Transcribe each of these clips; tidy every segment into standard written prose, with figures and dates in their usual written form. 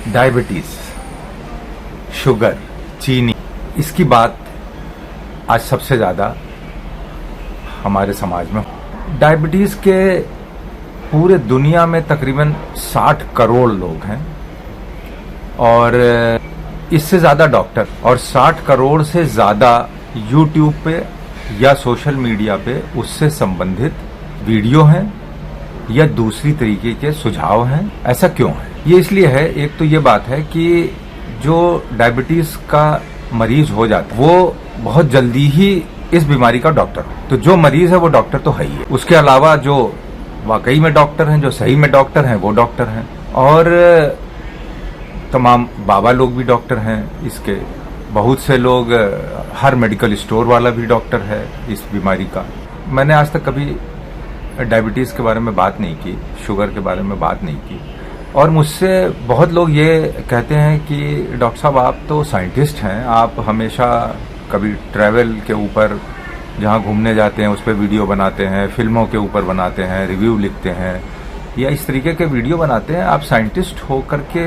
Diabetes, sugar, चीनी, इसकी बात आज सबसे ज़्यादा हमारे समाज में। डायबिटीज के पूरे दुनिया में तकरीबन 60 करोड़ लोग हैं और इससे ज़्यादा डॉक्टर, और 60 करोड़ से ज़्यादा यूट्यूब पे या सोशल मीडिया पे उससे संबंधित वीडियो हैं या दूसरी तरीके के सुझाव हैं। ऐसा क्यों है? ये इसलिए है, एक तो ये बात है कि जो डायबिटीज का मरीज हो जाता है वो बहुत जल्दी ही इस बीमारी का डॉक्टर हो, तो जो मरीज है वो डॉक्टर तो है ही है। उसके अलावा जो वाकई में डॉक्टर हैं, जो सही में डॉक्टर हैं, वो डॉक्टर हैं, और तमाम बाबा लोग भी डॉक्टर हैं इसके। बहुत से लोग, हर मेडिकल स्टोर वाला भी डॉक्टर है इस बीमारी का। मैंने आज तक कभी डायबिटीज के बारे में बात नहीं की, शुगर के बारे में बात नहीं की, और मुझसे बहुत लोग ये कहते हैं कि डॉक्टर साहब आप तो साइंटिस्ट हैं, आप हमेशा कभी ट्रैवल के ऊपर जहाँ घूमने जाते हैं उस पर वीडियो बनाते हैं, फिल्मों के ऊपर बनाते हैं, रिव्यू लिखते हैं या इस तरीके के वीडियो बनाते हैं, आप साइंटिस्ट हो करके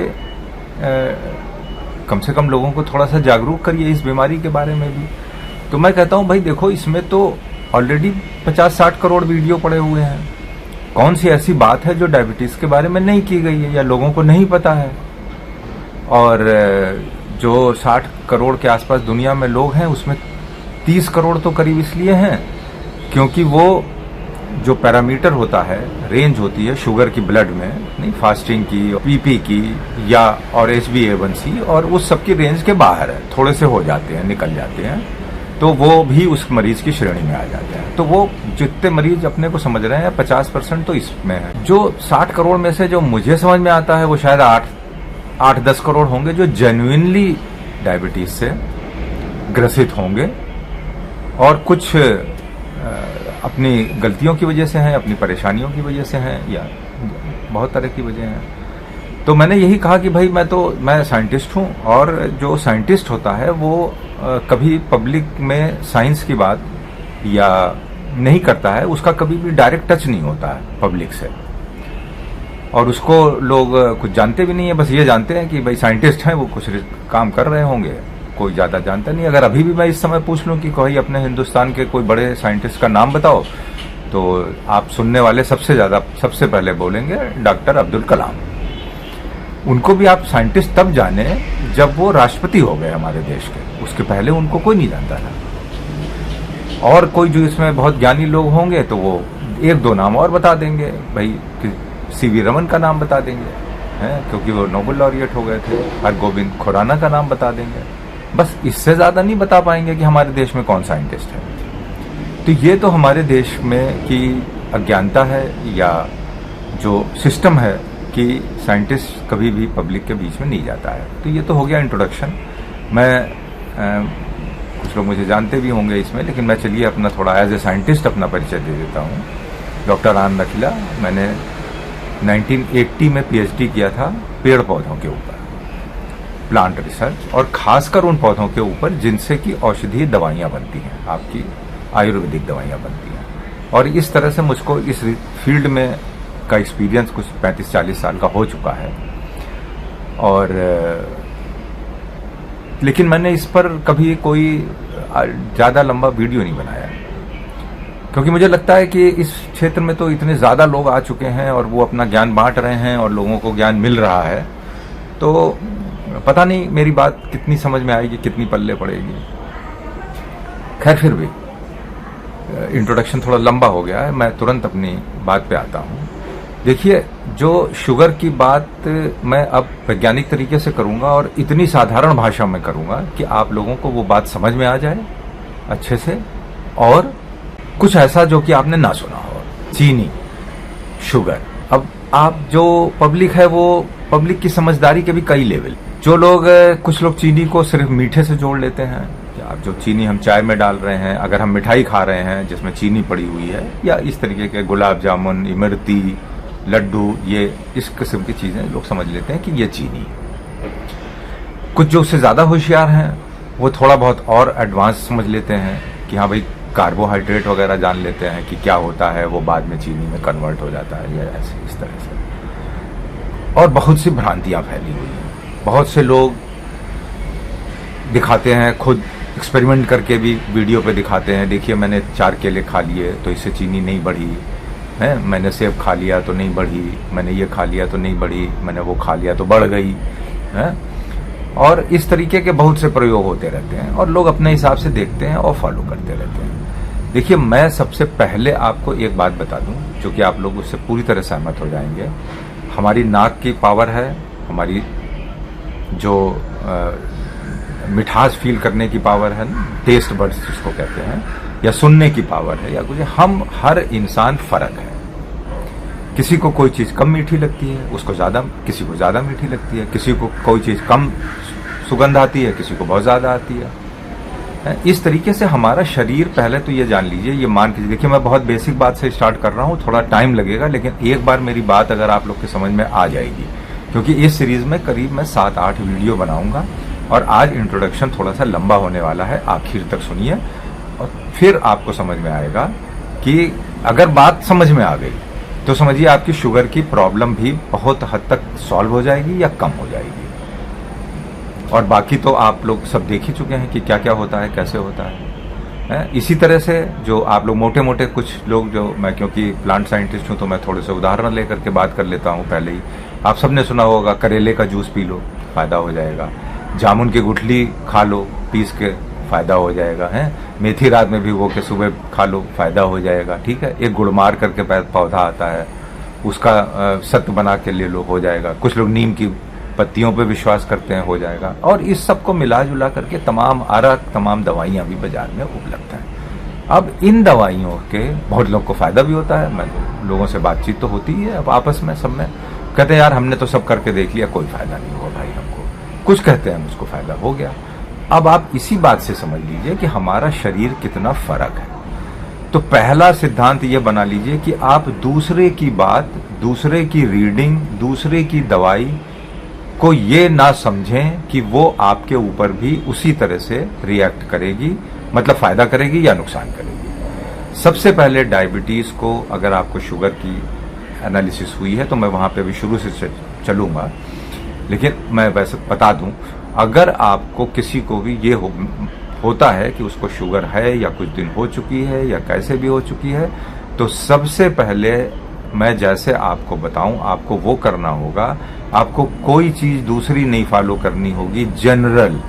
कम से कम लोगों को थोड़ा सा जागरूक करिए इस बीमारी के बारे में भी। तो मैं कहता हूँ भाई देखो, इसमें तो ऑलरेडी 50-60 करोड़ वीडियो पड़े हुए हैं। कौन सी ऐसी बात है जो डायबिटीज के बारे में नहीं की गई है या लोगों को नहीं पता है? और जो 60 करोड़ के आसपास दुनिया में लोग हैं उसमें 30 करोड़ तो करीब इसलिए हैं क्योंकि वो जो पैरामीटर होता है, रेंज होती है शुगर की ब्लड में, नहीं फास्टिंग की, पीपी की या और HbA1c, और उस सब की रेंज के बाहर है, थोड़े से हो जाते हैं, निकल जाते हैं, तो वो भी उस मरीज की श्रेणी में आ जाते हैं। तो वो जितने मरीज अपने को समझ रहे हैं 50% तो इसमें है। जो 60 करोड़ में से जो मुझे समझ में आता है वो शायद 8-10 करोड़ होंगे जो जेन्युइनली डायबिटीज से ग्रसित होंगे, और कुछ अपनी गलतियों की वजह से हैं, अपनी परेशानियों की वजह से हैं, या बहुत तरह की वजह हैं। तो मैंने यही कहा कि भाई मैं साइंटिस्ट हूं, और जो साइंटिस्ट होता है वो कभी पब्लिक में साइंस की बात या नहीं करता है, उसका कभी भी डायरेक्ट टच नहीं होता है पब्लिक से, और उसको लोग कुछ जानते भी नहीं है, बस ये जानते हैं कि भाई साइंटिस्ट हैं, वो कुछ काम कर रहे होंगे, कोई ज़्यादा जानता नहीं। अगर अभी भी मैं इस समय पूछ लूं कि कोई अपने हिंदुस्तान के कोई बड़े साइंटिस्ट का नाम बताओ, तो आप सुनने वाले सबसे पहले बोलेंगे डॉक्टर अब्दुल कलाम। उनको भी आप साइंटिस्ट तब जाने जब वो राष्ट्रपति हो गए हमारे देश के, उसके पहले उनको कोई नहीं जानता था। और कोई जो इसमें बहुत ज्ञानी लोग होंगे तो वो 1-2 नाम और बता देंगे, भाई CV रमन का नाम बता देंगे, हैं, क्योंकि वो नोबेल लॉरिएट हो गए थे। हरगोविंद खुराना का नाम बता देंगे, बस इससे ज़्यादा नहीं बता पाएंगे कि हमारे देश में कौन साइंटिस्ट है। तो ये तो हमारे देश में की अज्ञानता है, या जो सिस्टम है कि साइंटिस्ट कभी भी पब्लिक के बीच में नहीं जाता है। तो ये तो हो गया इंट्रोडक्शन। मैं कुछ लोग मुझे जानते भी होंगे इसमें, लेकिन मैं चलिए अपना थोड़ा एज ए साइंटिस्ट अपना परिचय दे देता हूँ। डॉक्टर आनंद अखिला, मैंने 1980 में PhD किया था पेड़ पौधों के ऊपर, प्लांट रिसर्च, और खासकर उन पौधों के ऊपर जिनसे कि औषधीय दवाइयाँ बनती हैं, आपकी आयुर्वेदिक दवाइयाँ बनती हैं। और इस तरह से मुझको इस फील्ड में का एक्सपीरियंस कुछ 35-40 साल का हो चुका है। और लेकिन मैंने इस पर कभी कोई ज़्यादा लंबा वीडियो नहीं बनाया, क्योंकि मुझे लगता है कि इस क्षेत्र में तो इतने ज़्यादा लोग आ चुके हैं और वो अपना ज्ञान बांट रहे हैं और लोगों को ज्ञान मिल रहा है, तो पता नहीं मेरी बात कितनी समझ में आएगी, कितनी पल्ले पड़ेगी। खैर, फिर भी इंट्रोडक्शन थोड़ा लंबा हो गया है, मैं तुरंत अपनी बात पे आता हूँ। देखिए, जो शुगर की बात मैं अब वैज्ञानिक तरीके से करूँगा और इतनी साधारण भाषा में करूँगा कि आप लोगों को वो बात समझ में आ जाए अच्छे से, और कुछ ऐसा जो कि आपने ना सुना हो। चीनी, शुगर, अब आप जो पब्लिक है वो पब्लिक की समझदारी के भी कई लेवल। जो लोग, कुछ लोग चीनी को सिर्फ मीठे से जोड़ लेते हैं, आप जो चीनी हम चाय में डाल रहे हैं, अगर हम मिठाई खा रहे हैं जिसमें चीनी पड़ी हुई है, या इस तरीके के गुलाब जामुन, इमरती, लड्डू, ये इस किस्म की चीजें लोग समझ लेते हैं कि ये चीनी है। कुछ जो उससे ज्यादा होशियार हैं वो थोड़ा बहुत और एडवांस समझ लेते हैं कि हाँ भाई कार्बोहाइड्रेट वगैरह जान लेते हैं कि क्या होता है, वो बाद में चीनी में कन्वर्ट हो जाता है, या ऐसे इस तरह से। और बहुत सी भ्रांतियां फैली हुई हैं। बहुत से लोग दिखाते हैं, खुद एक्सपेरिमेंट करके भी वीडियो पे दिखाते हैं, देखिए मैंने 4 केले खा लिए तो इससे चीनी नहीं बढ़ी है, मैंने सेब खा लिया तो नहीं बढ़ी, मैंने ये खा लिया तो नहीं बढ़ी, मैंने वो खा लिया तो बढ़ गई है। और इस तरीके के बहुत से प्रयोग होते रहते हैं और लोग अपने हिसाब से देखते हैं और फॉलो करते रहते हैं। देखिए, मैं सबसे पहले आपको एक बात बता दूं जो कि आप लोग उससे पूरी तरह सहमत हो जाएंगे। हमारी नाक की पावर है, हमारी जो मिठास फील करने की पावर है ना, टेस्ट बड्स जिसको कहते हैं, या सुनने की पावर है, या कुछ, हम हर इंसान फर्क है। किसी को कोई चीज कम मीठी लगती है, उसको ज्यादा, किसी को ज्यादा मीठी लगती है, किसी को कोई चीज कम सुगंध आती है, किसी को बहुत ज्यादा आती है। इस तरीके से हमारा शरीर, पहले तो ये जान लीजिए, ये मान के देखिए, मैं बहुत बेसिक बात से स्टार्ट कर रहा हूँ, थोड़ा टाइम लगेगा, लेकिन एक बार मेरी बात अगर आप लोग के समझ में आ जाएगी, क्योंकि इस सीरीज में करीब मैं 7-8 वीडियो बनाऊंगा और आज इंट्रोडक्शन थोड़ा सा लंबा होने वाला है, आखिर तक सुनिए और फिर आपको समझ में आएगा कि अगर बात समझ में आ गई तो समझिए आपकी शुगर की प्रॉब्लम भी बहुत हद तक सॉल्व हो जाएगी या कम हो जाएगी। और बाकी तो आप लोग सब देख ही चुके हैं कि क्या क्या होता है, कैसे होता है। इसी तरह से जो आप लोग मोटे मोटे कुछ लोग, जो मैं क्योंकि प्लांट साइंटिस्ट हूं तो मैं थोड़े से उदाहरण लेकर के बात कर लेता हूं। पहले ही आप सबने सुना होगा, करेले का जूस पी लो, फायदा हो जाएगा। जामुन की गुठली खा लो, पीस के, फायदा हो जाएगा। है मेथी रात में भिगो के सुबह खा लो, फायदा हो जाएगा। ठीक है, एक गुड़मार करके पौधा आता है, उसका सत्व बना के ले लो, हो जाएगा। कुछ लोग नीम की पत्तियों पे विश्वास करते हैं, हो जाएगा। और इस सब को मिला जुला करके तमाम दवाइयां भी बाजार में उपलब्ध हैं। अब इन दवाइयों के बहुत लोग को फायदा भी होता है। मैं लोगों से बातचीत तो होती ही है अब आपस में, सब में कहते हैं यार हमने तो सब करके देख लिया, कोई फायदा नहीं हुआ भाई हमको। कुछ कहते हैं मुझको फायदा हो गया। अब आप इसी बात से समझ लीजिए कि हमारा शरीर कितना फर्क है। तो पहला सिद्धांत ये बना लीजिए कि आप दूसरे की बात, दूसरे की रीडिंग, दूसरे की दवाई को ये ना समझें कि वो आपके ऊपर भी उसी तरह से रिएक्ट करेगी, मतलब फायदा करेगी या नुकसान करेगी। सबसे पहले डायबिटीज को, अगर आपको शुगर की एनालिसिस हुई है तो मैं वहां पे भी शुरू से चलूंगा, लेकिन मैं वैसे बता दूं, अगर आपको किसी को भी ये होता है कि उसको शुगर है या कुछ दिन हो चुकी है या कैसे भी हो चुकी है, तो सबसे पहले मैं जैसे आपको बताऊं, आपको वो करना होगा। आपको कोई चीज दूसरी नहीं फॉलो करनी होगी जनरल,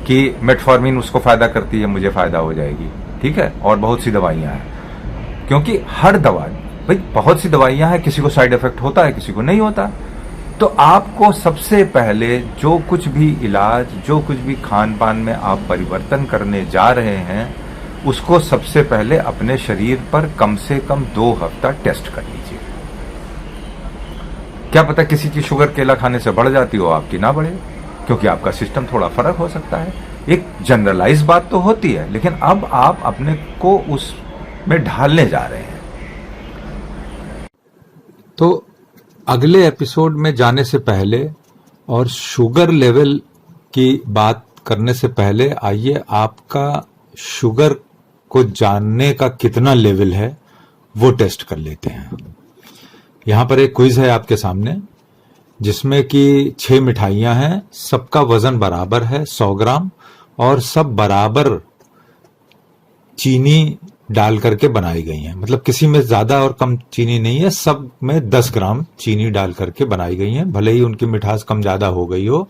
कि मेटफॉर्मिन उसको फायदा करती है, मुझे फायदा हो जाएगी। ठीक है, और बहुत सी दवाइयां हैं, क्योंकि हर दवा, भाई बहुत सी दवाइयां हैं, किसी को साइड इफेक्ट होता है, किसी को नहीं होता। तो आपको सबसे पहले जो कुछ भी इलाज, जो कुछ भी खान पान में आप परिवर्तन करने जा रहे हैं, उसको सबसे पहले अपने शरीर पर कम से कम 2 हफ्ता टेस्ट कर लीजिए। क्या पता किसी की शुगर केला खाने से बढ़ जाती हो, आपकी ना बढ़े, क्योंकि आपका सिस्टम थोड़ा फर्क हो सकता है। एक जनरलाइज बात तो होती है, लेकिन अब आप अपने को उसमें ढालने जा रहे हैं। तो अगले एपिसोड में जाने से पहले और शुगर लेवल की बात करने से पहले, आइए आपका शुगर को जानने का कितना लेवल है वो टेस्ट कर लेते हैं। यहां पर एक क्विज है आपके सामने, जिसमें कि 6 मिठाइयां हैं, सबका वजन बराबर है 100 ग्राम, और सब बराबर चीनी डाल करके बनाई गई हैं। मतलब किसी में ज्यादा और कम चीनी नहीं है, सब में 10 ग्राम चीनी डाल करके बनाई गई हैं, भले ही उनकी मिठास कम ज्यादा हो गई हो।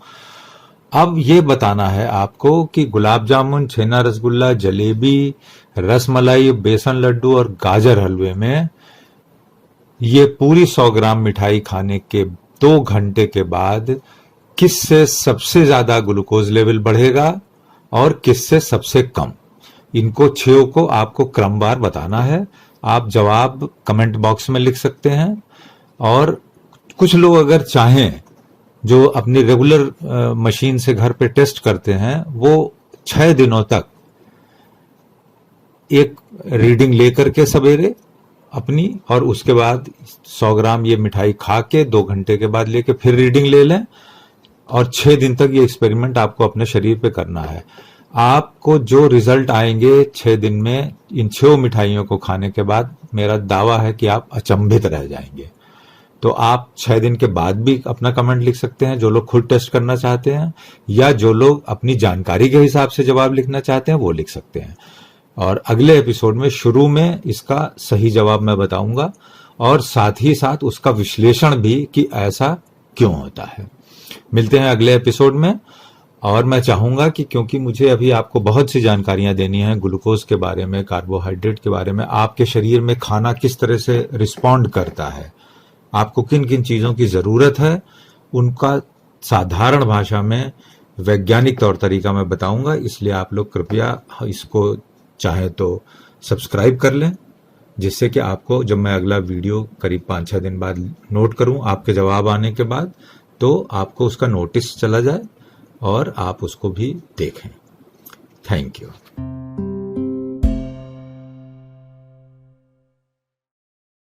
अब ये बताना है आपको कि गुलाब जामुन, छेना रसगुल्ला, जलेबी, रसमलाई, बेसन लड्डू और गाजर हलवे में ये पूरी 100 ग्राम मिठाई खाने के 2 घंटे के बाद किससे सबसे ज्यादा ग्लूकोज लेवल बढ़ेगा और किससे सबसे कम। इनको 6 को आपको क्रमवार बताना है। आप जवाब कमेंट बॉक्स में लिख सकते हैं, और कुछ लोग अगर चाहें, जो अपनी रेगुलर मशीन से घर पे टेस्ट करते हैं, वो 6 दिनों तक एक रीडिंग लेकर के सवेरे अपनी, और उसके बाद 100 ग्राम ये मिठाई खा के 2 घंटे के बाद लेके फिर रीडिंग ले लें, और 6 दिन तक ये एक्सपेरिमेंट आपको अपने शरीर पे करना है। आपको जो रिजल्ट आएंगे 6 दिन में, इन 6 मिठाइयों को खाने के बाद, मेरा दावा है कि आप अचंभित रह जाएंगे। तो आप 6 दिन के बाद भी अपना कमेंट लिख सकते हैं, जो लोग खुद टेस्ट करना चाहते हैं, या जो लोग अपनी जानकारी के हिसाब से जवाब लिखना चाहते हैं वो लिख सकते हैं। और अगले एपिसोड में शुरू में इसका सही जवाब मैं बताऊंगा और साथ ही साथ उसका विश्लेषण भी कि ऐसा क्यों होता है। मिलते हैं अगले एपिसोड में। और मैं चाहूंगा कि क्योंकि मुझे अभी आपको बहुत सी जानकारियां देनी है ग्लूकोज के बारे में, कार्बोहाइड्रेट के बारे में, आपके शरीर में खाना किस तरह से रिस्पॉन्ड करता है, आपको किन किन चीजों की जरूरत है, उनका साधारण भाषा में वैज्ञानिक तौर तरीका मैं बताऊंगा। इसलिए आप लोग कृपया इसको चाहे तो सब्सक्राइब कर लें, जिससे कि आपको जब मैं अगला वीडियो करीब 5-6 दिन बाद नोट करूं आपके जवाब आने के बाद, तो आपको उसका नोटिस चला जाए और आप उसको भी देखें। Thank you.